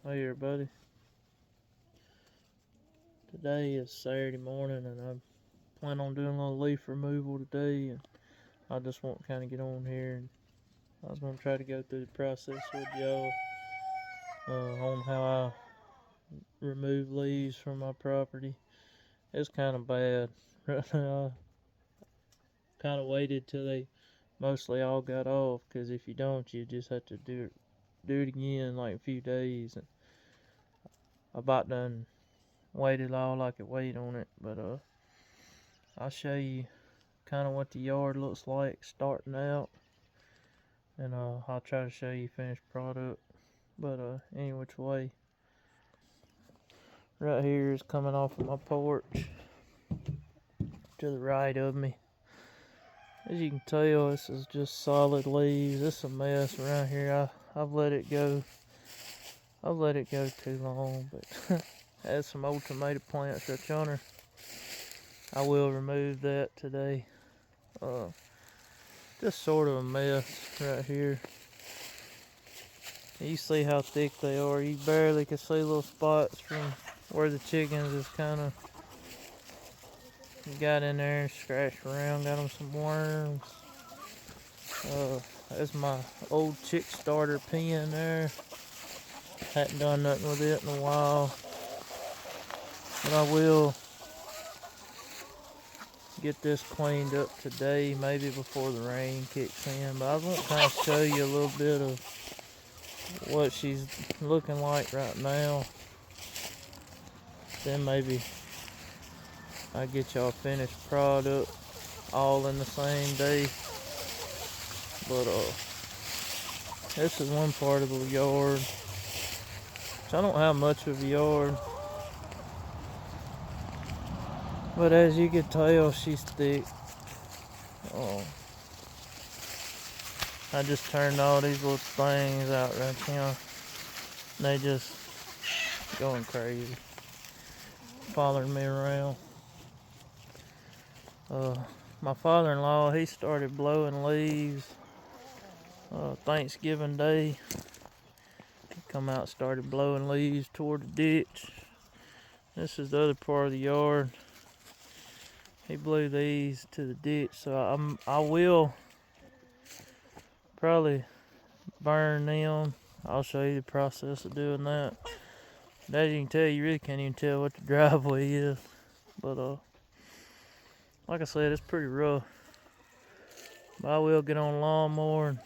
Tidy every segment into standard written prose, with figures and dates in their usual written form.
Hey everybody, today is Saturday morning and I plan on doing a little leaf removal today, and I just want to kind of get on here and I was going to try to go through the process with y'all on how I remove leaves from my property. It's kind of bad right now. I kind of waited till they mostly all got off, because if you don't you just have to do it again in like a few days, and I about done waited all I could wait on it, but I'll show you kind of what the yard looks like starting out, and I'll try to show you finished product. But any which way, right here is coming off of my porch to the right of me. As you can tell, this is just solid leaves. It's a mess around here. I've let it go. I've let it go too long, but has some old tomato plants right yonder. I will remove that today. Just sort of a mess right here. You see how thick they are. You barely can see little spots from where the chickens is kind of got in there and scratched around. Got them some worms. That's my old chick starter pen there. Hadn't done nothing with it in a while, but I will get this cleaned up today, maybe before the rain kicks in. But I want to kind of show you a little bit of what she's looking like right now. Then maybe I get y'all finished product all in the same day. But this is one part of the yard. I don't have much of a yard, but as you can tell, she's thick. Oh, I just turned all these little things out right now. They just going crazy, following me around. My father-in-law, he started blowing leaves Thanksgiving Day. He come out, started blowing leaves toward the ditch. This is the other part of the yard. He blew these to the ditch, so I will probably burn them. I'll show you the process of doing that. But as you can tell, you really can't even tell what the driveway is. But like I said, it's pretty rough. But I will get on a lawnmower and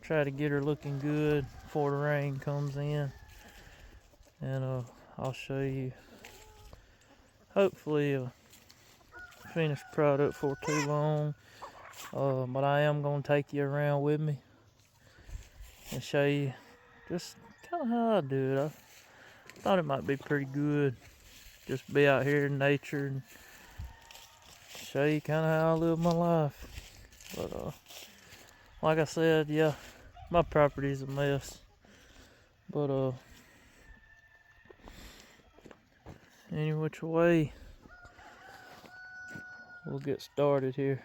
try to get her looking good before the rain comes in. And I'll show you, hopefully, a finished product for too long. But I am going to take you around with me and show you just kind of how I do it. I thought it might be pretty good just be out here in nature and show you kind of how I live my life. But like I said, yeah, my property's a mess. But any which way, we'll get started here.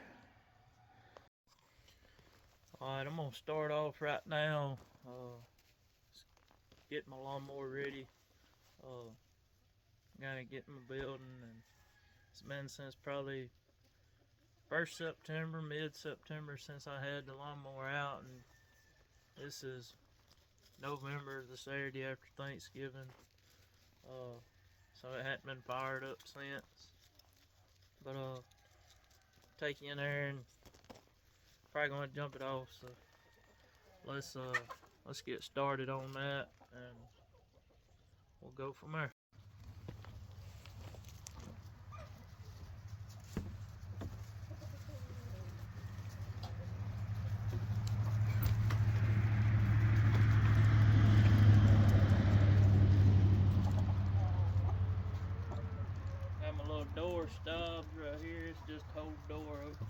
Alright, I'm gonna start off right now. Get my lawnmower ready. Gotta get my building, and it's been since probably 1st September, mid-September, since I had the lawnmower out, and this is November, the Saturday after Thanksgiving. So it hadn't been fired up since. But take you in there and probably gonna jump it off. So let's get started on that, and we'll go from there. Got my little door stubs right here. It's just hold the door open.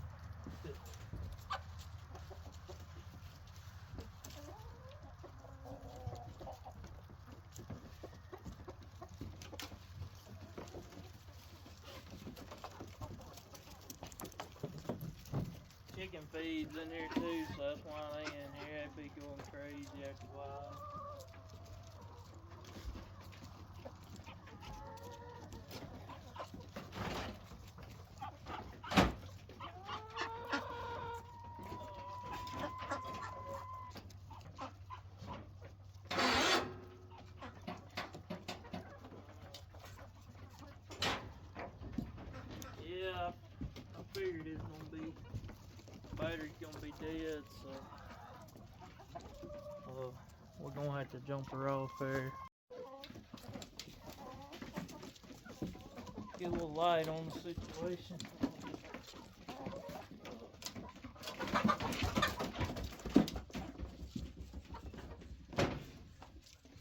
Chicken feeds in here too, so that's why they in here. They'd be going crazy after a while. battery's gonna be dead, so we're gonna have to jump her off there. Get a little light on the situation.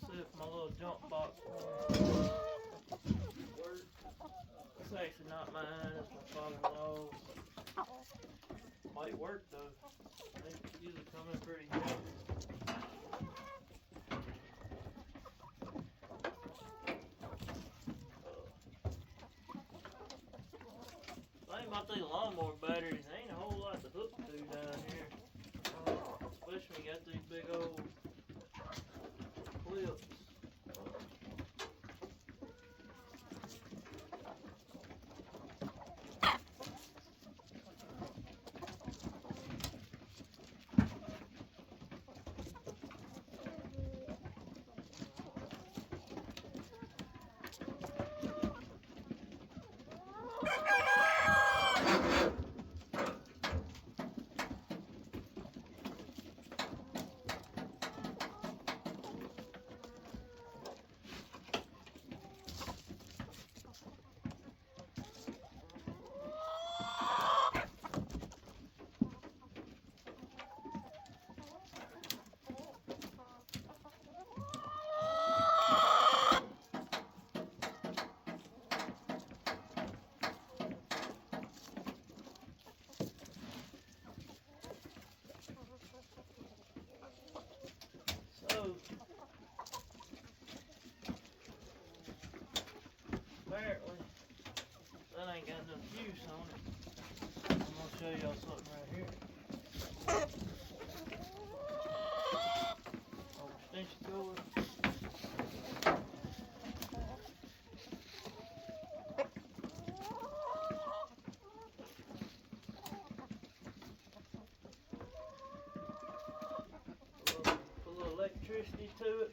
See if my little jump box works. It's actually not mine, it's my father-in-law's. Might work though. They usually come in pretty good. Thing about these lawnmower batteries, there ain't a whole lot to hook to down here. Especially when you got these big old clips. So, apparently, that ain't got no fuse on it. I'm gonna show y'all something right here. Oh, extension cord. Put a little electricity to it.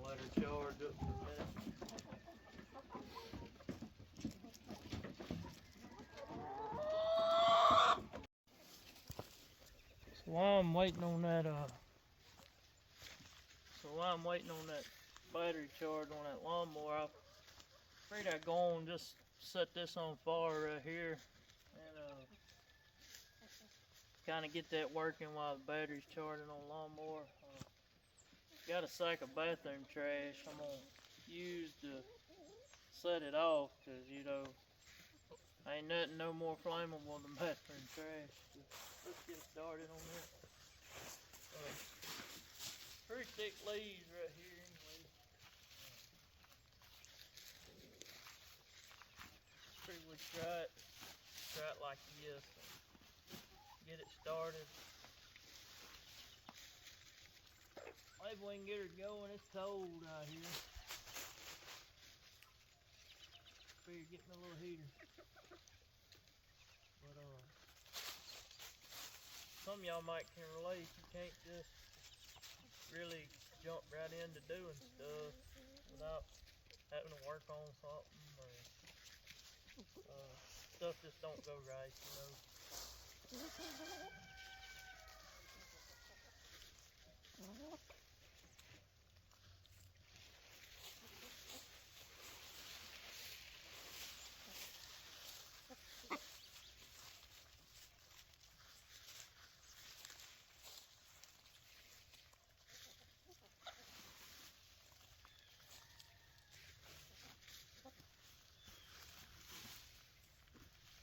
Let her charge up in a minute. So while I'm waiting on that battery charge on that lawnmower, I figured I'd go on and just set this on fire right here and kind of get that working while the battery's charging on the lawnmower. Got a sack of bathroom trash I'm gonna use to set it off, cause you know ain't nothing no more flammable than bathroom trash. Let's get started on that. Pretty thick leaves right here anyway. Pretty would try it like this. Get it started. Maybe we can get her going. It's cold out here. Figure get me a little heater. But some of y'all might can relate. You can't just really jump right into doing stuff without having to work on something, or stuff just don't go right, you know.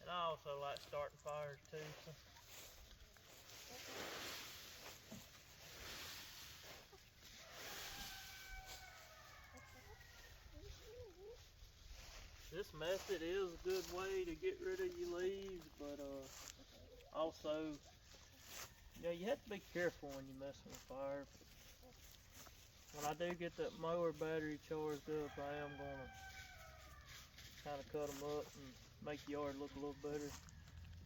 And I also like starting fires too. So. This method is a good way to get rid of your leaves, but also, you know, you have to be careful when you're messing with fire. When I do get that mower battery charged up, I am going to kind of cut them up and make the yard look a little better.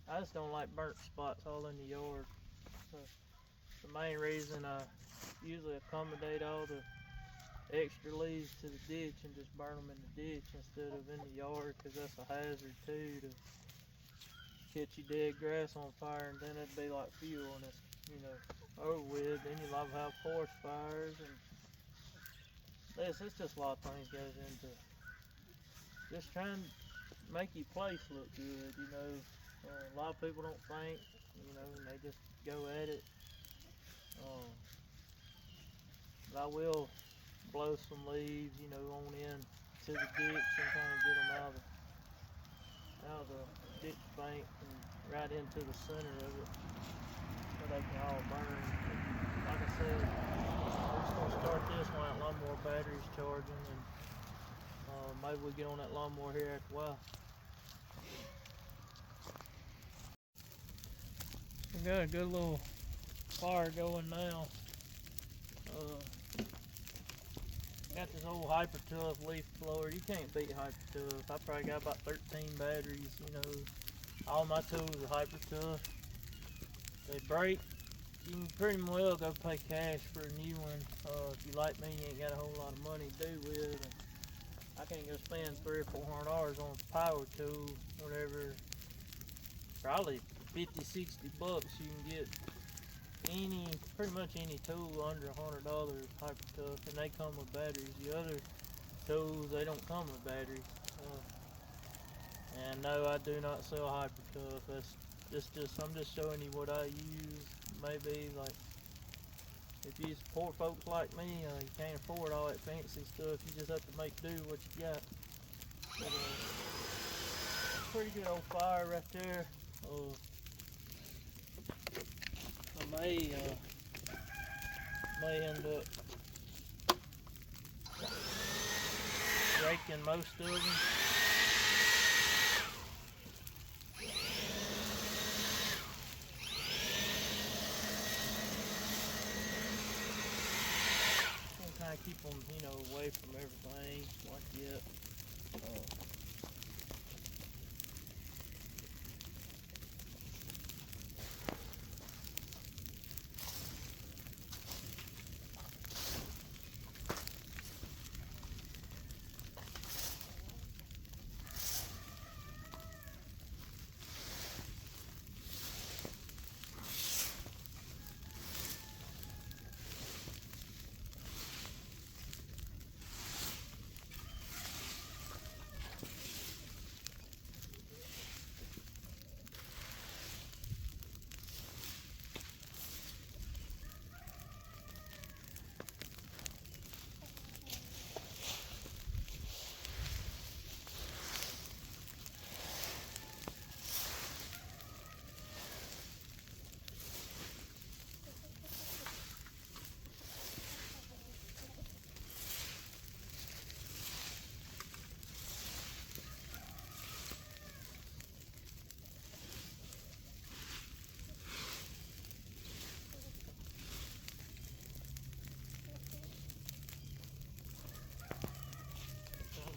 I just don't like burnt spots all in the yard. So the main reason I usually accommodate all the extra leaves to the ditch and just burn them in the ditch instead of in the yard, because that's a hazard too, to catch your dead grass on fire, and then it'd be like fuel and it's, over with. Then you'll have forest fires, and it's just a lot of things goes into just trying to make your place look good. A lot of people don't think, and they just go at it. But I will blow some leaves, on in to the ditch and kind of get them out of the ditch bank and right into the center of it so they can all burn. And like I said, we're just gonna start this one at lawnmower batteries charging, and maybe we get on that lawnmower here after a while. We got a good little fire going now. Got this old Hyper Tough leaf blower. You can't beat Hyper Tough. I probably got about 13 batteries. All my tools are Hyper Tough. They break, you can pretty well go pay cash for a new one. If you like me, you ain't got a whole lot of money to do with. And I can't go spend $300 or $400 on a power tool, whatever. Probably 50, 60 bucks you can get pretty much any tool under $100 Hyper Tough, and they come with batteries. The other tools, they don't come with batteries. And no, I do not sell Hyper Tough. I'm just showing you what I use. Maybe like if you poor folks like me, you can't afford all that fancy stuff. You just have to make do what you got. But, pretty good old fire right there. I may end up raking most of them. Kind of keep them, away from everything like that.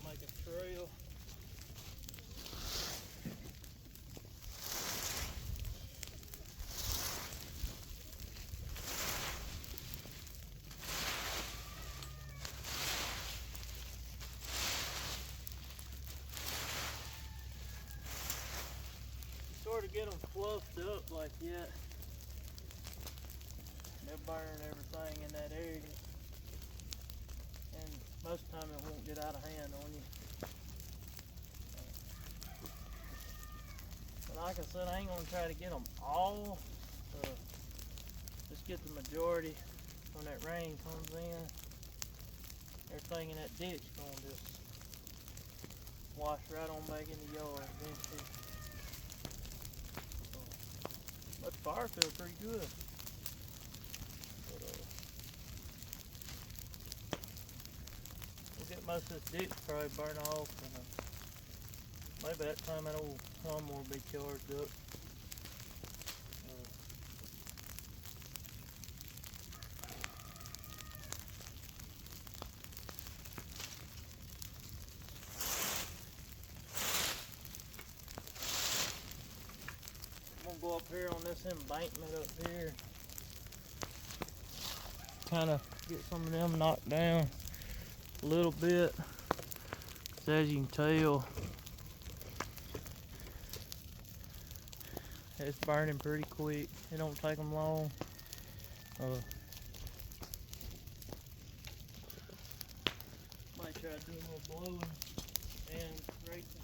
Make a trail. Sort of get them fluffed up like that. They'll burn everything in that area. And most of the time it won't get out of hand on you. But like I said, I ain't gonna try to get them all. Just get the majority. When that rain comes in, everything in that ditch gonna just wash right on back in the yard eventually. But the fire feels pretty good. We'll get most of this ditch probably burn off, and maybe that time that old lawnmower will be charged up. go up here on this embankment up here. Kind of get some of them knocked down a little bit. 'Cause as you can tell, it's burning pretty quick. It don't take them long. Might try to do a little blowing and racing.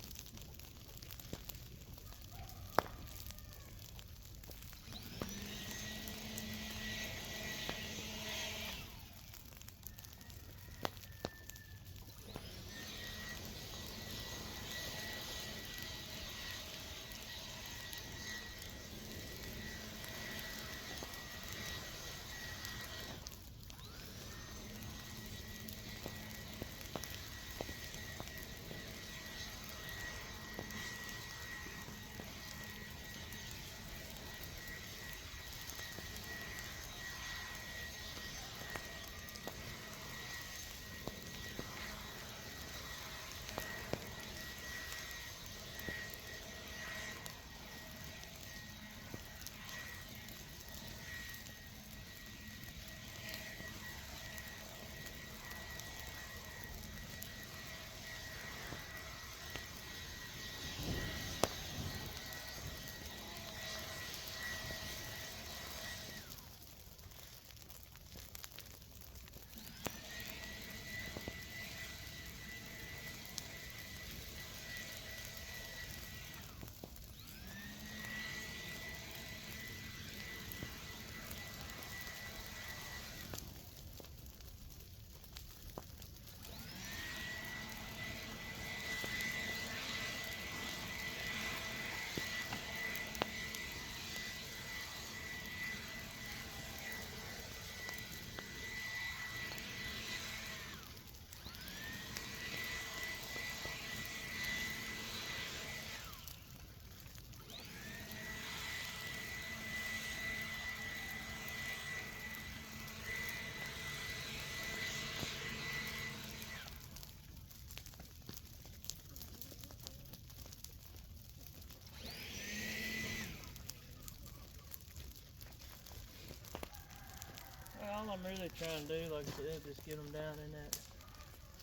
All I'm really trying to do, like I said, is just get them down in that,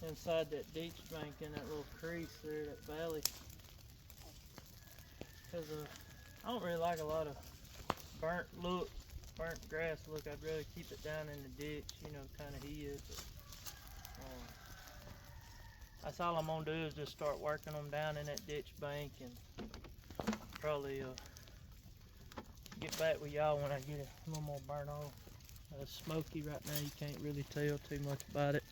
inside that ditch bank in that little crease there, that valley. Because I don't really like a lot of burnt grass look. I'd rather keep it down in the ditch, you know, kind of hid. But, that's all I'm gonna do is just start working them down in that ditch bank, and probably get back with y'all when I get it a little more burnt off. It's smoky right now, you can't really tell too much about it.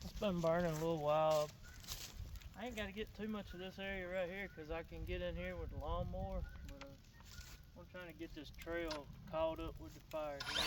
It's been burning a little while. I ain't got to get too much of this area right here because I can get in here with the lawnmower, but I'm trying to get this trail caught up with the fire here.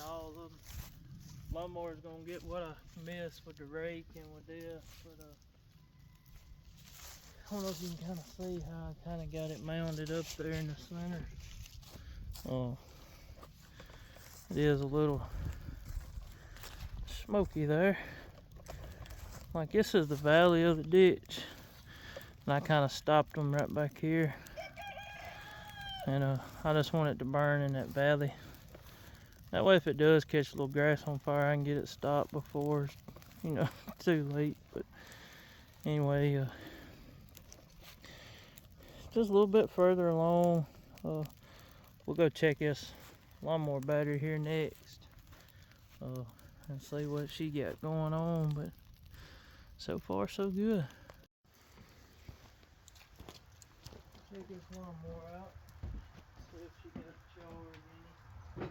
all of them. Lawnmower's gonna get what I missed with the rake and with this, but I don't know if you can kind of see how I kind of got it mounted up there in the center. It is a little smoky there. Like this is the valley of the ditch, and I kind of stopped them right back here, and I just want it to burn in that valley. That way if it does catch a little grass on fire, I can get it stopped before it's, you know, too late. But anyway, just a little bit further along, we'll go check this lawnmower battery here next, and see what she got going on. But so far so good. Check this lawnmower out, see if she got charged any.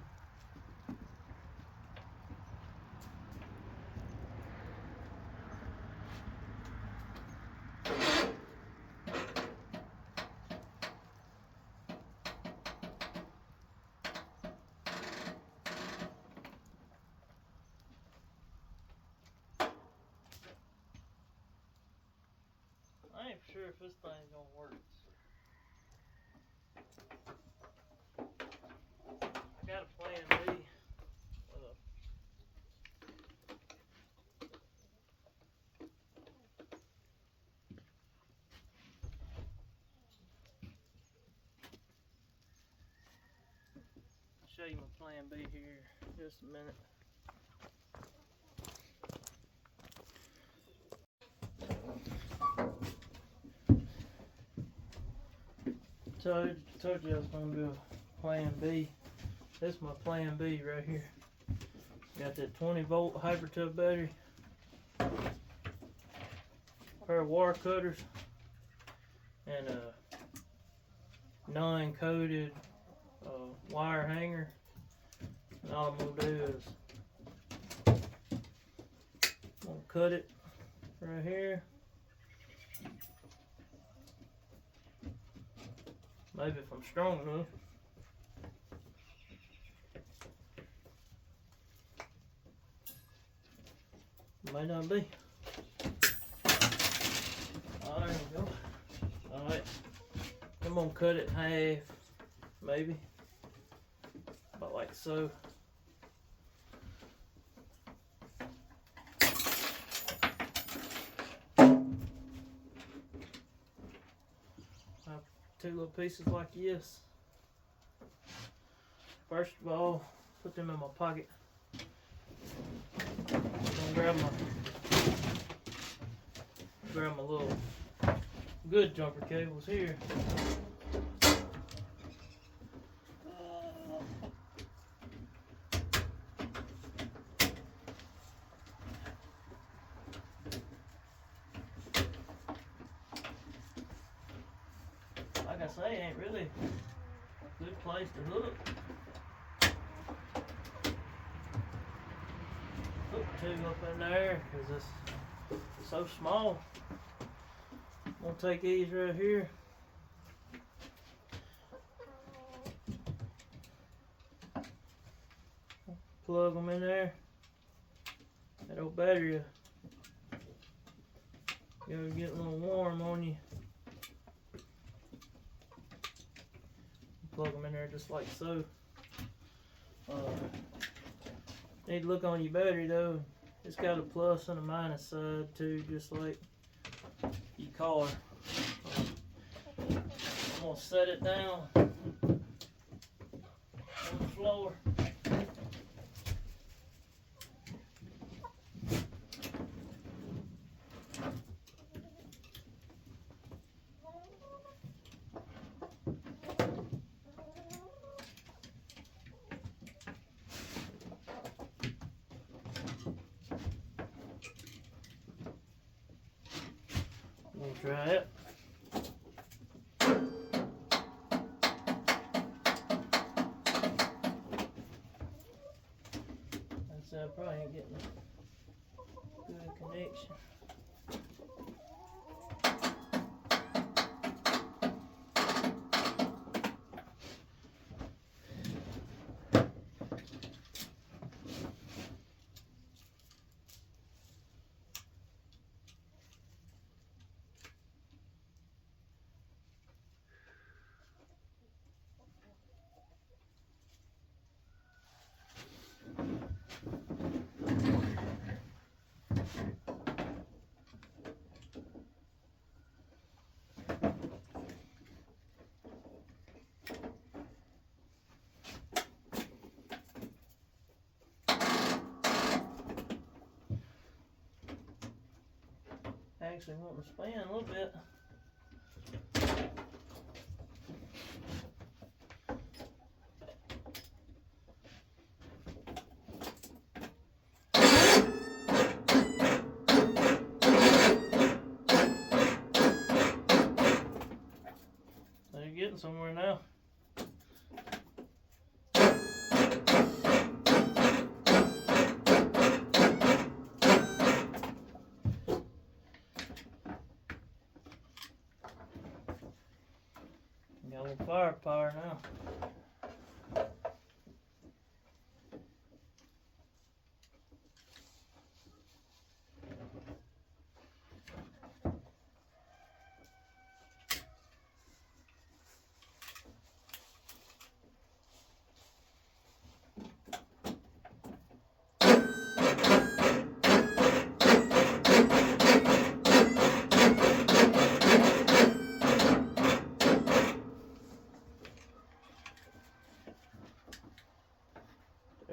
I ain't sure if this thing's gonna work. I got a plan B. I'll show you my plan B here in just a minute. Told you I was gonna do a plan B. This is my plan B right here. Got that 20-volt Hypertub battery, a pair of wire cutters, and a non-coated wire hanger. And all I'm gonna do is I'm gonna cut it right here. Maybe if I'm strong enough. Might not be. Oh, there we go. Alright. I'm gonna cut it in half, maybe. About like so. Two little pieces like this. First of all, put them in my pocket. I'm gonna grab my little good jumper cables here. Like I say, it ain't really a good place to hook. Hook two up in there because it's so small. I'm gonna take these right here. Plug them in there. That old battery will get a little warm on you. Plug them in there just like so. Need to look on your battery though. It's got a plus and a minus side too, just like your car. I'm gonna set it down on the floor. We'll try it. I probably ain't getting a good connection. actually wanting to span a little bit. So you're getting somewhere now. Got a little firepower now.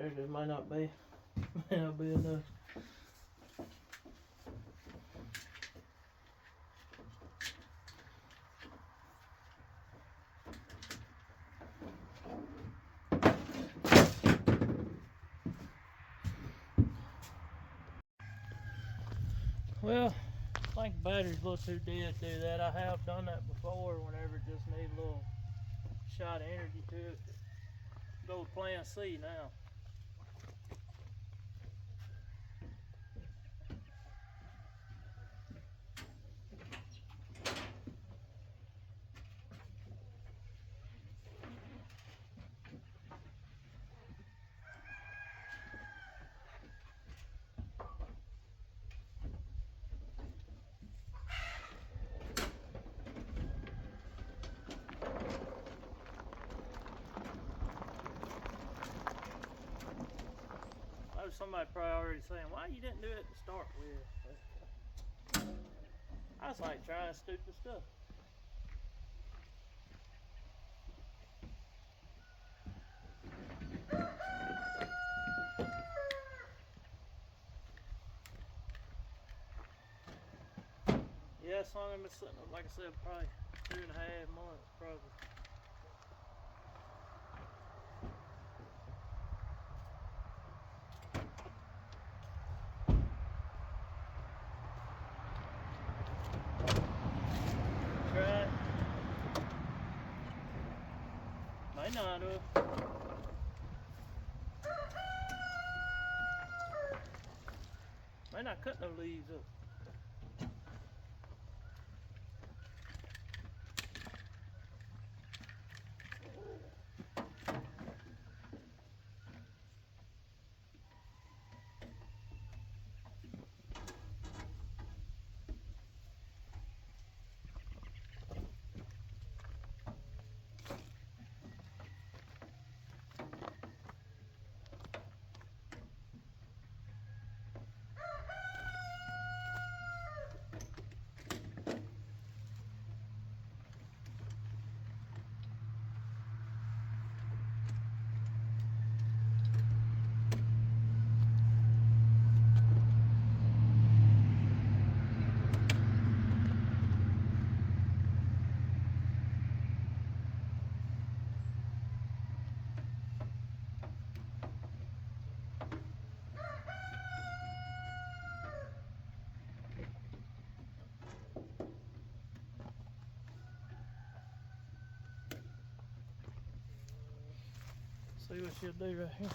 It might not be enough. Well, I think batteries a little too dead to do that. I have done that before whenever it just needs a little shot of energy to it. Go with plan C now. Somebody probably already saying, why you didn't do it to start with? I was like trying stupid stuff. Yeah, this song I've been sitting up, like I said, probably 2.5 months, probably. May not have. May not cut no leaves up. See what she'll do right here.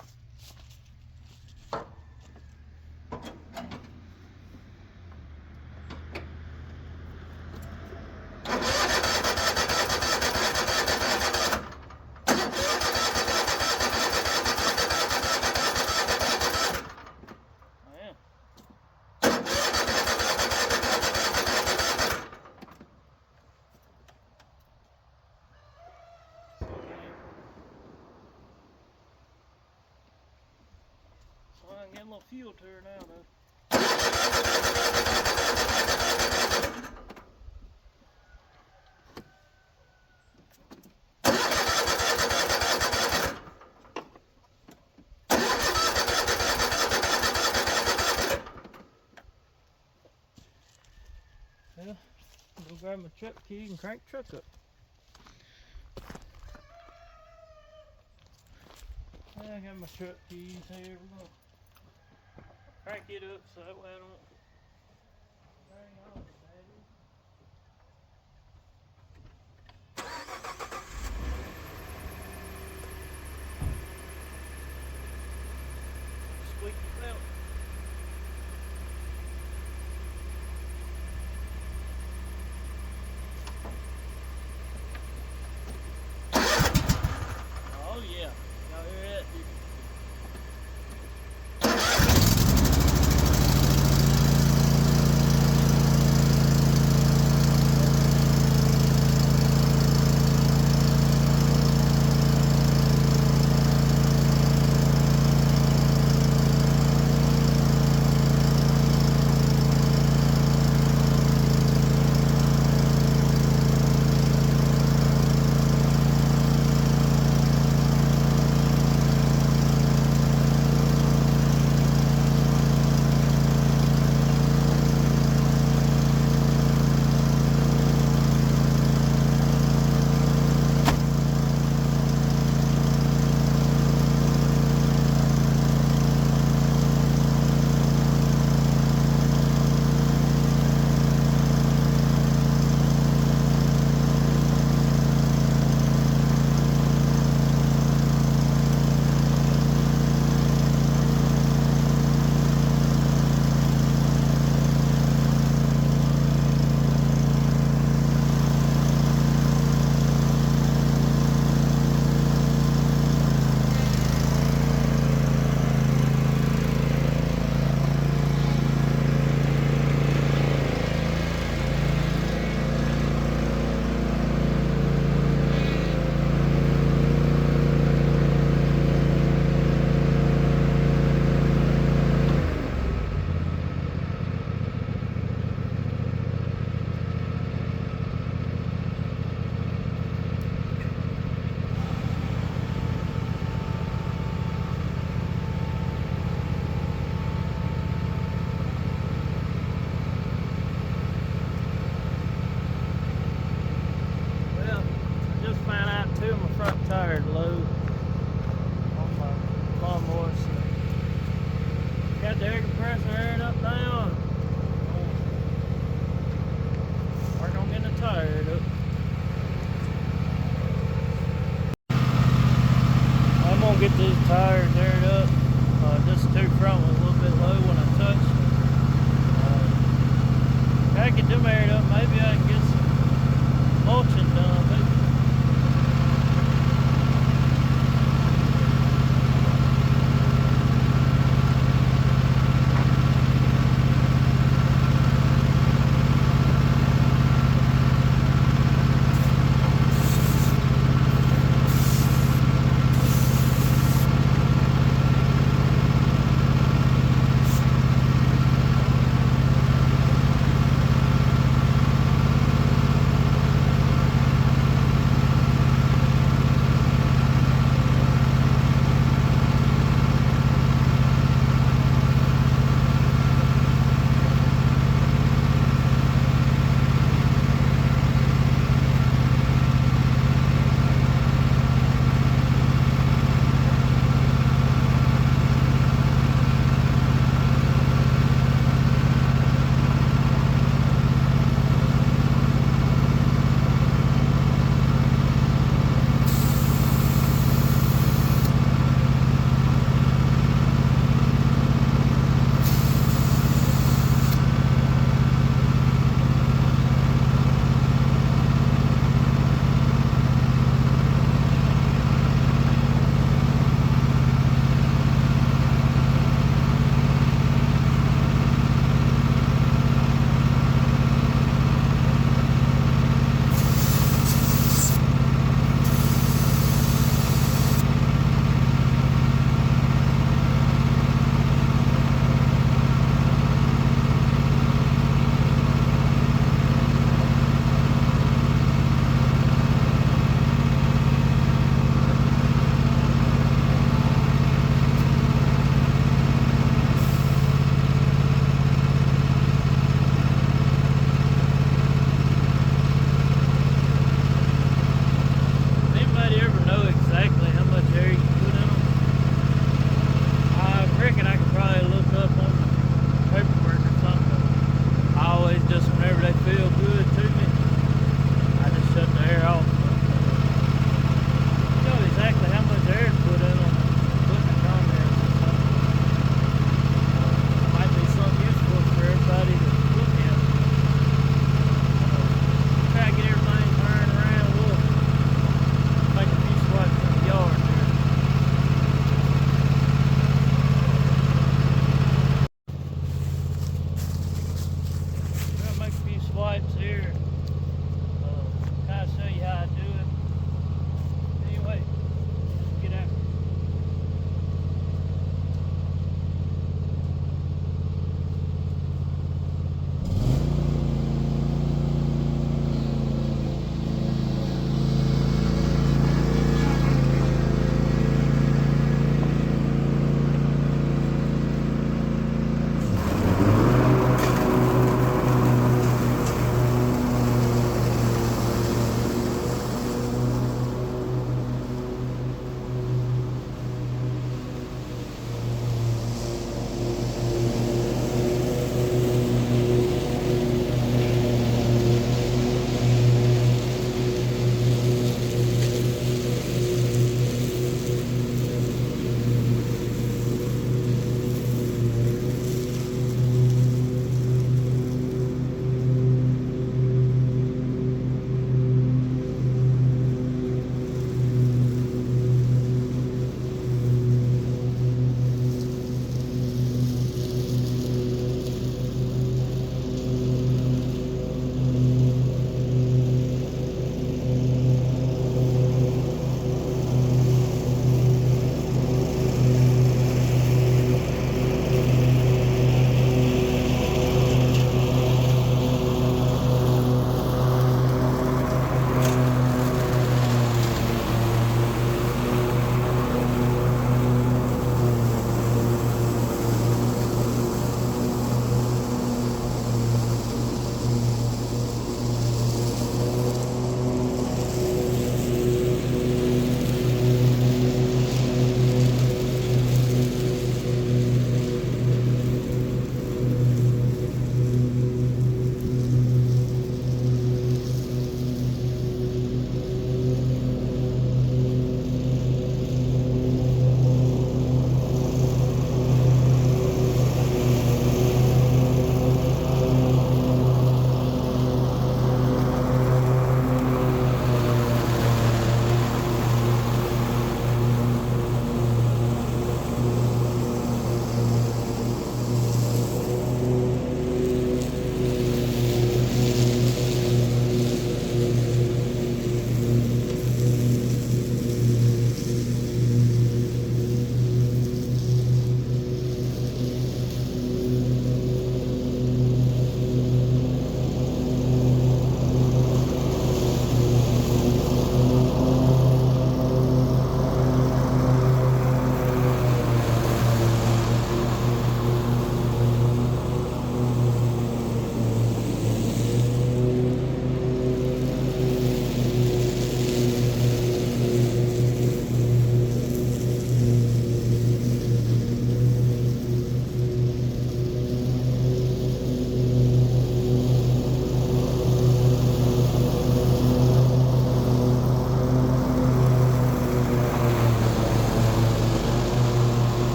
Get a little fuel to her now, though. grab my truck key and crank the truck up. I got my truck keys here. We're gonna crank it up so that way I don't bang on the battery. Squeaky belt. Oh yeah, y'all hear that? Tire low on my lawnmower, so got the air compressor airing up now. Working on getting the tire aired up. I'm gonna get these tires aired up. Just two front was a little bit low when I touched. If I get them aired up, maybe I can get some mulching done.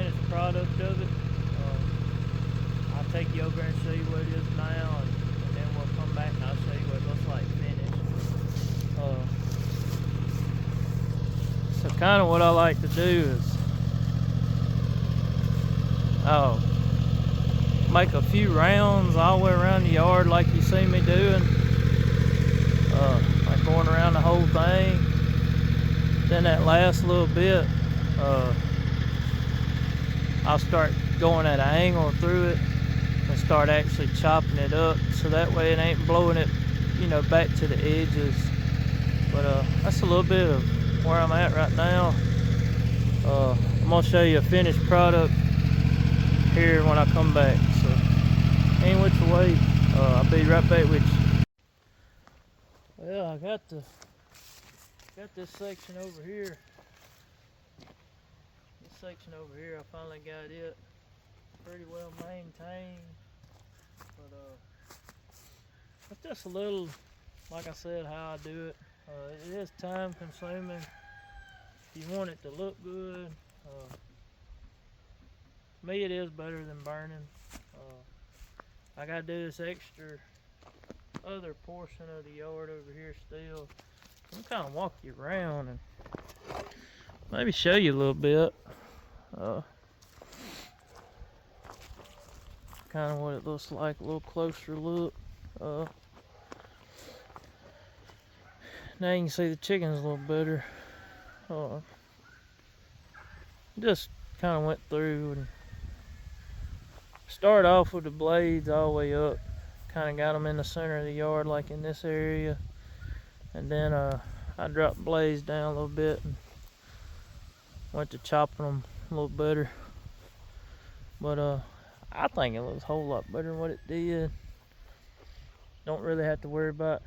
finished product of it. I'll take you over and show you what it is now, and then we'll come back and I'll show you what it looks like finished. So kind of what I like to do is make a few rounds all the way around the yard like you see me doing, like going around the whole thing. Then that last little bit, I'll start going at an angle through it and start actually chopping it up, so that way it ain't blowing it, you know, back to the edges. But that's a little bit of where I'm at right now. I'm gonna show you a finished product here when I come back. So ain't which way. I'll be right back with you. Well, I got this section over here. This section over here, I finally got it pretty well maintained. But it's just a little, like I said, how I do it. It is time consuming. If you want it to look good, to me it is better than burning. I gotta do this extra other portion of the yard over here still. I'm kind of walk you around and maybe show you a little bit. Kind of what it looks like, a little closer look. Now you can see the chickens a little better. Just kind of went through and started off with the blades all the way up. Kind of got them in the center of the yard, like in this area. And then I dropped blades down a little bit and went to chopping them a little better. But I think it looks a whole lot better than what it did. Don't really have to worry about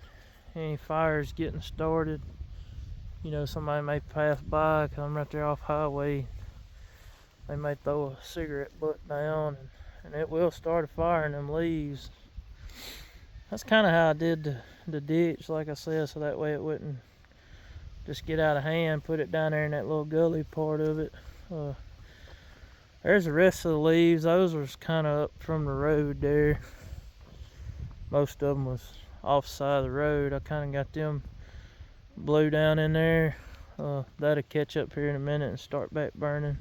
any fires getting started. You know, somebody may pass by, come right there off highway. They may throw a cigarette butt down and it will start a fire in them leaves. That's kind of how I did the ditch, like I said, so that way it wouldn't just get out of hand. Put it down there in that little gully part of it. There's the rest of the leaves. Those was kind of up from the road there. Most of them was off the side of the road. I kind of got them blew down in there. That'll catch up here in a minute and start back burning.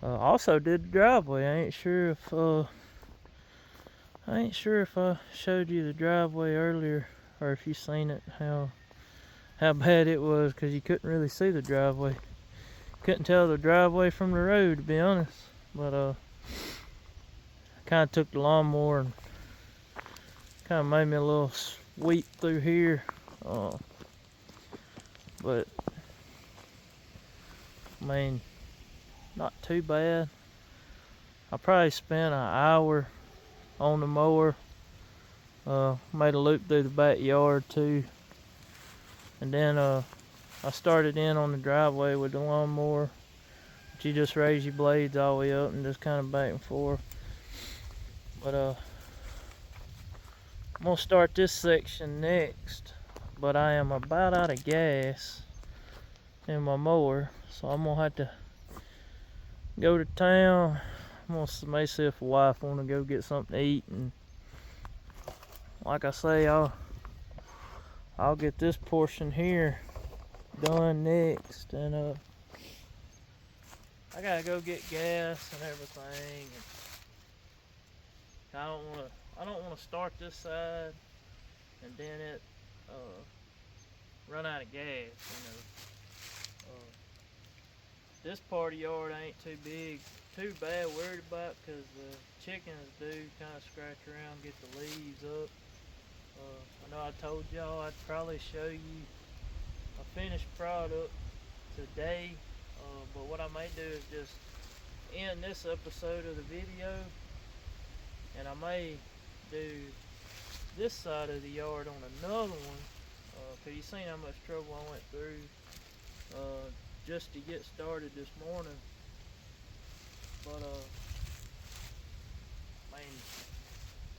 Also did the driveway. I ain't sure if I showed you the driveway earlier, or if you seen it, how bad it was, because you couldn't really see the driveway. Couldn't tell the driveway from the road, to be honest. But I kind of took the lawnmower and kind of made me a little sweep through here. But I mean, not too bad. I probably spent an hour on the mower. Made a loop through the backyard too. And then I started in on the driveway with the lawnmower. But you just raise your blades all the way up and just kind of back and forth. But I'm gonna start this section next. But I am about out of gas in my mower, so I'm gonna have to go to town. I'm gonna may see if a wife wanna go get something to eat, and like I say, I'll get this portion here done next. And I gotta go get gas and everything. And I don't wanna start this side and then it run out of gas, you know. This part of the yard ain't too bad worried about, because the chickens do kind of scratch around, get the leaves up. I know I told y'all I'd probably show you a finished product today, but what I may do is just end this episode of the video, and I may do this side of the yard on another one, because you seen how much trouble I went through just to get started this morning. But I mean,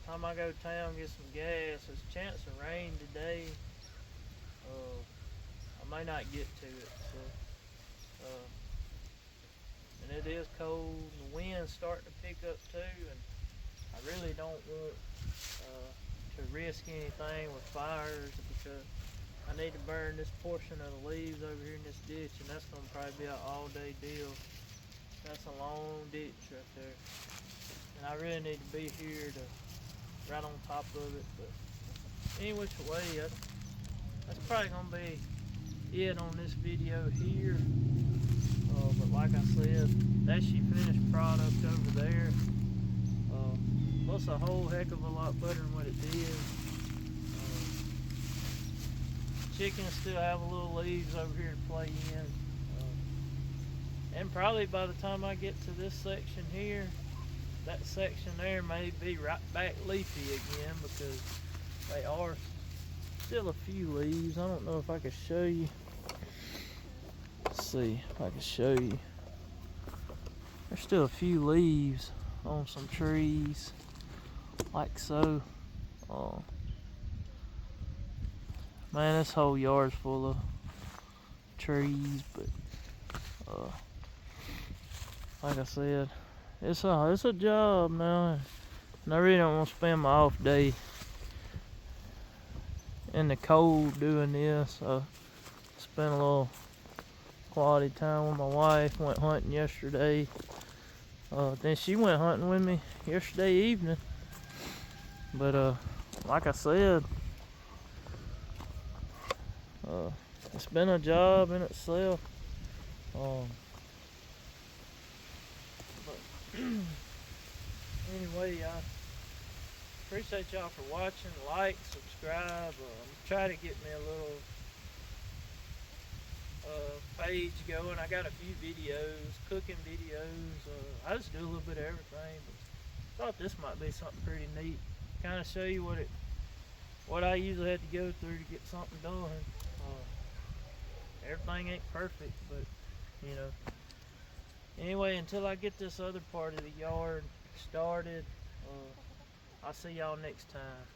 time I go to town get some gas, there's a chance of rain today. I may not get to it, so and and it is cold. The wind's starting to pick up too, and I really don't want to risk anything with fires because I need to burn this portion of the leaves over here in this ditch, and that's gonna probably be an all-day deal. That's a long ditch right there, and I really need to be here to right on top of it. But any which way, that's probably gonna be it on this video here. But like I said, that's your finished product over there. Looks a whole heck of a lot better than what it did. Chickens still have a little leaves over here to play in. And probably by the time I get to this section here, that section there may be right back leafy again because they are still a few leaves. I don't know if I can show you. Let's see if I can show you. There's still a few leaves on some trees, like so. Man, this whole yard's full of trees, but like I said, it's a job now, and I really don't want to spend my off day in the cold doing this. Spent a little quality time with my wife. Went hunting yesterday. Then she went hunting with me yesterday evening. But like I said, it's been a job in itself. But anyway, I appreciate y'all for watching. Like, subscribe. Try to get me a little page going. I got a few videos, cooking videos. I just do a little bit of everything, but thought this might be something pretty neat. Kind of show you what I usually have to go through to get something done. Everything ain't perfect, but you know. Anyway, until I get this other part of the yard started, I'll see y'all next time.